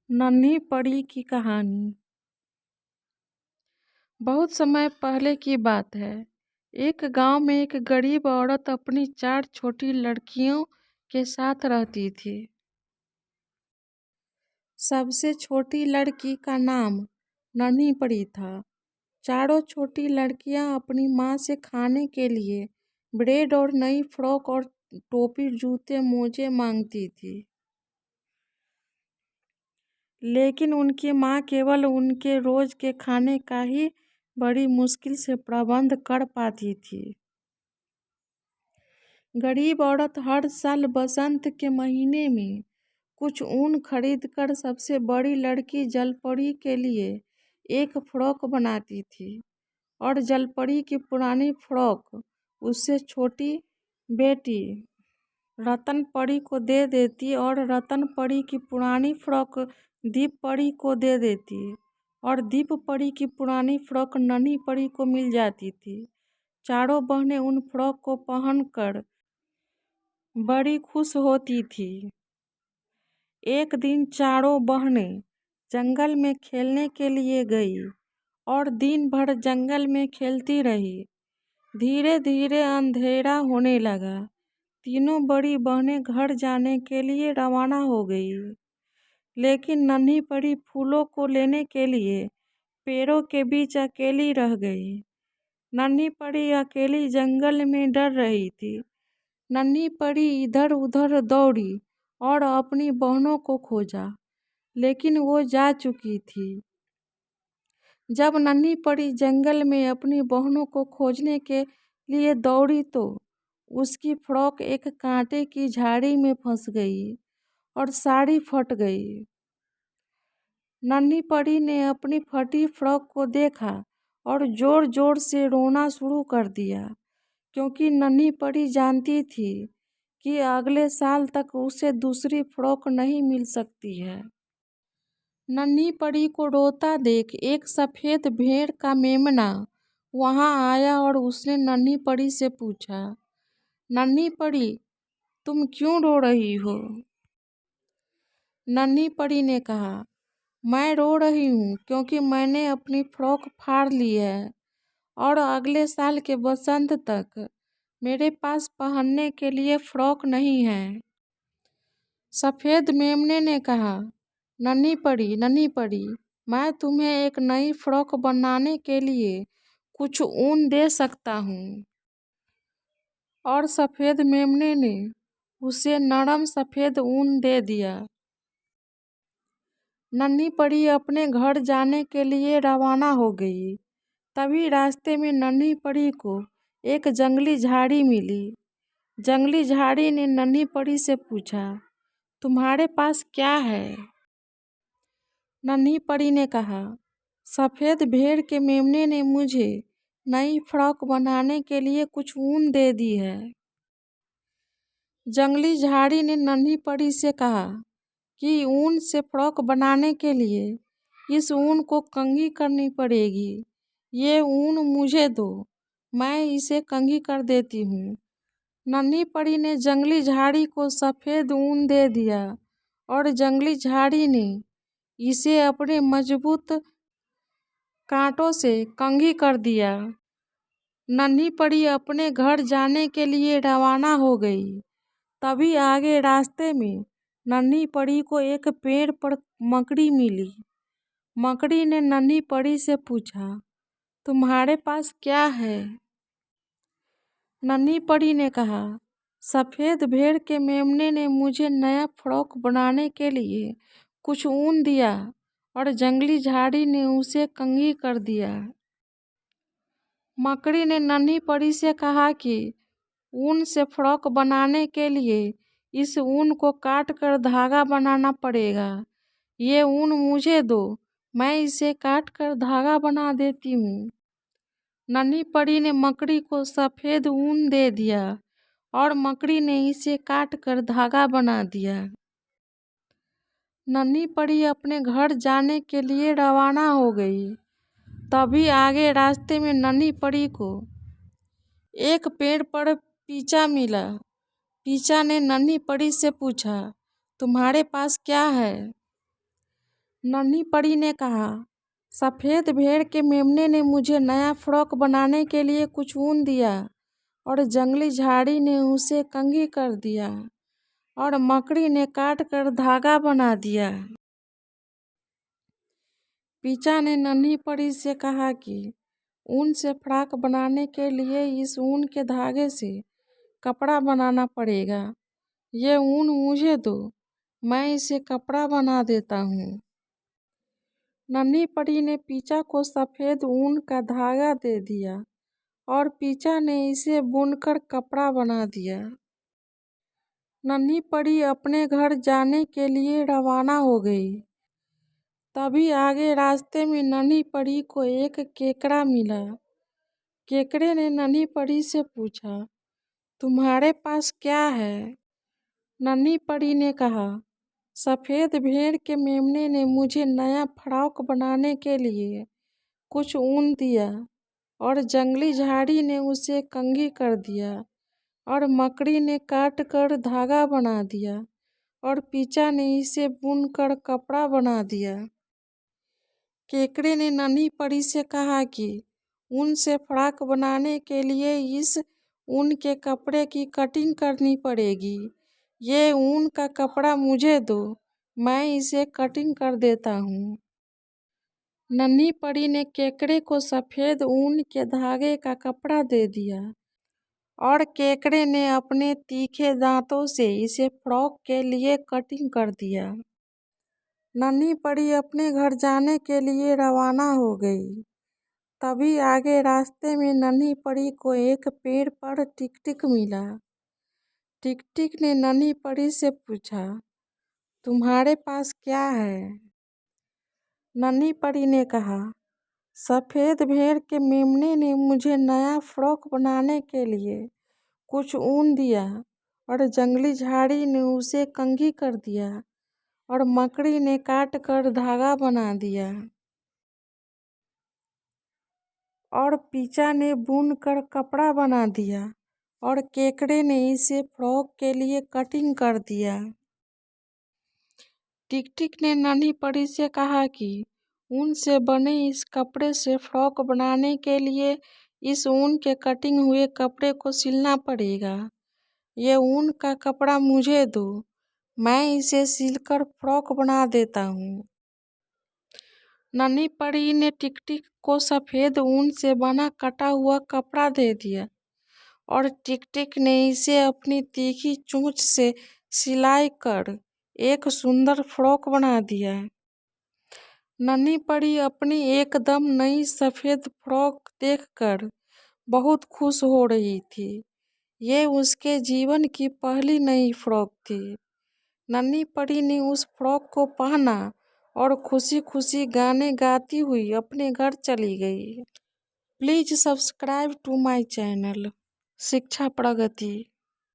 नन्ही परी की कहानी। बहुत समय पहले की बात है। एक गांव में एक गरीब औरत अपनी 4 छोटी लड़कियों के साथ रहती थी। सबसे छोटी लड़की का नाम नन्ही परी था। चारों छोटी लड़कियां अपनी माँ से खाने के लिए ब्रेड और नई फ्रॉक और टोपी, जूते, मोजे मांगती थी। लेकिन उनकी माँ केवल उनके रोज के खाने का ही बड़ी मुश्किल से प्रबंध कर पाती थी। गरीब औरत हर साल बसंत के महीने में कुछ ऊन खरीदकर सबसे बड़ी लड़की जलपरी के लिए एक फ्रॉक बनाती थी और जलपरी की पुरानी फ्रॉक उससे छोटी बेटी रतन परी को दे देती और रतन परी की पुरानी फ्रॉक दीप परी को दे देती और दीप परी की पुरानी फ्रॉक नन्ही परी को मिल जाती थी। चारों बहनें उन फ्रॉक को पहनकर बड़ी खुश होती थी। एक दिन चारों बहनें जंगल में खेलने के लिए गई और दिन भर जंगल में खेलती रही। धीरे धीरे अंधेरा होने लगा। तीनों बड़ी बहनें घर जाने के लिए रवाना हो गई, लेकिन नन्ही परी फूलों को लेने के लिए पेड़ों के बीच अकेली रह गई। नन्ही परी अकेली जंगल में डर रही थी। नन्ही परी इधर उधर दौड़ी और अपनी बहनों को खोजा, लेकिन वो जा चुकी थी। जब नन्ही परी जंगल में अपनी बहनों को खोजने के लिए दौड़ी तो उसकी फ्रॉक एक कांटे की झाड़ी में फंस गई और साड़ी फट गई। नन्ही परी ने अपनी फटी फ्रॉक को देखा और जोर जोर से रोना शुरू कर दिया, क्योंकि नन्ही परी जानती थी कि अगले साल तक उसे दूसरी फ्रॉक नहीं मिल सकती है। नन्ही परी को रोता देख एक सफेद भेड़ का मेमना वहां आया और उसने नन्ही परी से पूछा, नन्ही परी, तुम क्यों रो रही हो? नन्ही परी ने कहा, मैं रो रही हूँ क्योंकि मैंने अपनी फ्रॉक फाड़ ली है और अगले साल के बसंत तक मेरे पास पहनने के लिए फ्रॉक नहीं है। सफेद मेमने ने कहा, नन्ही परी, मैं तुम्हें एक नई फ्रॉक बनाने के लिए कुछ ऊन दे सकता हूँ। और सफेद मेमने ने उसे नरम सफेद ऊन दे दिया। नन्ही परी अपने घर जाने के लिए रवाना हो गई। तभी रास्ते में नन्ही परी को एक जंगली झाड़ी मिली। जंगली झाड़ी ने नन्ही परी से पूछा, तुम्हारे पास क्या है? नन्ही परी ने कहा, सफेद भेड़ के मेमने ने मुझे नई फ्रॉक बनाने के लिए कुछ ऊन दे दी है। जंगली झाड़ी ने नन्ही परी से कहा कि ऊन से फ्रॉक बनाने के लिए इस ऊन को कंघी करनी पड़ेगी। ये ऊन मुझे दो, मैं इसे कंघी कर देती हूँ। नन्ही परी ने जंगली झाड़ी को सफेद ऊन दे दिया और जंगली झाड़ी ने इसे अपने मजबूत कांटों से कंघी कर दिया। नन्ही परी अपने घर जाने के लिए रवाना हो गई। तभी आगे रास्ते में नन्ही परी को एक पेड़ पर मकड़ी मिली। मकड़ी ने नन्ही परी से पूछा, तुम्हारे पास क्या है? नन्ही परी ने कहा, सफेद भेड़ के मेमने ने मुझे नया फ्रॉक बनाने के लिए कुछ ऊन दिया और जंगली झाड़ी ने उसे कंघी कर दिया। मकड़ी ने नन्ही परी से कहा कि ऊन से फ्रॉक बनाने के लिए इस ऊन को काट कर धागा बनाना पड़ेगा। ये ऊन मुझे दो, मैं इसे काट कर धागा बना देती हूँ। नन्ही परी ने मकड़ी को सफेद ऊन दे दिया और मकड़ी ने इसे काट कर धागा बना दिया। नन्ही परी अपने घर जाने के लिए रवाना हो गई। तभी आगे रास्ते में नन्ही परी को एक पेड़ पर पीचा मिला। पीचा ने नन्ही परी से पूछा, तुम्हारे पास क्या है? नन्ही परी ने कहा, सफेद भेड़ के मेमने ने मुझे नया फ्रॉक बनाने के लिए कुछ ऊन दिया और जंगली झाड़ी ने उसे कंघी कर दिया और मकड़ी ने काट कर धागा बना दिया। पीचा ने नन्ही परी से कहा कि ऊन से फ्रॉक बनाने के लिए इस ऊन के धागे से कपड़ा बनाना पड़ेगा। ये ऊन मुझे दो, मैं इसे कपड़ा बना देता हूँ। नन्ही परी ने पीचा को सफेद ऊन का धागा दे दिया और पीचा ने इसे बुनकर कपड़ा बना दिया। नन्ही परी अपने घर जाने के लिए रवाना हो गई। तभी आगे रास्ते में नन्ही परी को एक केकड़ा मिला। केकड़े ने नन्ही परी से पूछा, तुम्हारे पास क्या है? नन्ही परी ने कहा, सफेद भेड़ के मेमने ने मुझे नया फ्रॉक बनाने के लिए कुछ ऊन दिया और जंगली झाड़ी ने उसे कंघी कर दिया और मकड़ी ने काट कर धागा बना दिया और पीचा ने इसे बुनकर कपड़ा बना दिया। केकड़े ने नन्ही परी से कहा कि ऊन से फ्रॉक बनाने के लिए इस ऊन के कपड़े की कटिंग करनी पड़ेगी। ये ऊन का कपड़ा मुझे दो, मैं इसे कटिंग कर देता हूँ। नन्ही परी ने केकड़े को सफेद ऊन के धागे का कपड़ा दे दिया और केकड़े ने अपने तीखे दांतों से इसे फ्रॉक के लिए कटिंग कर दिया। नन्ही परी अपने घर जाने के लिए रवाना हो गई। तभी आगे रास्ते में नन्ही परी को एक पेड़ पर टिकटिक मिला। टिकटिक ने नन्ही परी से पूछा, तुम्हारे पास क्या है? नन्ही परी ने कहा, सफेद भेड़ के मेमने ने मुझे नया फ्रॉक बनाने के लिए कुछ ऊन दिया और जंगली झाड़ी ने उसे कंघी कर दिया और मकड़ी ने काट कर धागा बना दिया और पीचा ने बुन कर कपड़ा बना दिया और केकड़े ने इसे फ्रॉक के लिए कटिंग कर दिया। टिकटिक ने नन्ही परी से कहा कि ऊन से बने इस कपड़े से फ्रॉक बनाने के लिए इस ऊन के कटिंग हुए कपड़े को सिलना पड़ेगा। ये ऊन का कपड़ा मुझे दो, मैं इसे सिलकर फ्रॉक बना देता हूँ। नन्ही परी ने टिकटिक को सफेद ऊन से बना कटा हुआ कपड़ा दे दिया और टिकटिक ने इसे अपनी तीखी चोंच से सिलाई कर एक सुंदर फ्रॉक बना दिया। नन्ही परी अपनी एकदम नई सफेद फ्रॉक देखकर बहुत खुश हो रही थी। ये उसके जीवन की पहली नई फ्रॉक थी। नन्ही परी ने उस फ्रॉक को पहना और खुशी खुशी गाने गाती हुई अपने घर चली गई। Please subscribe to my channel Shiksha Pragati.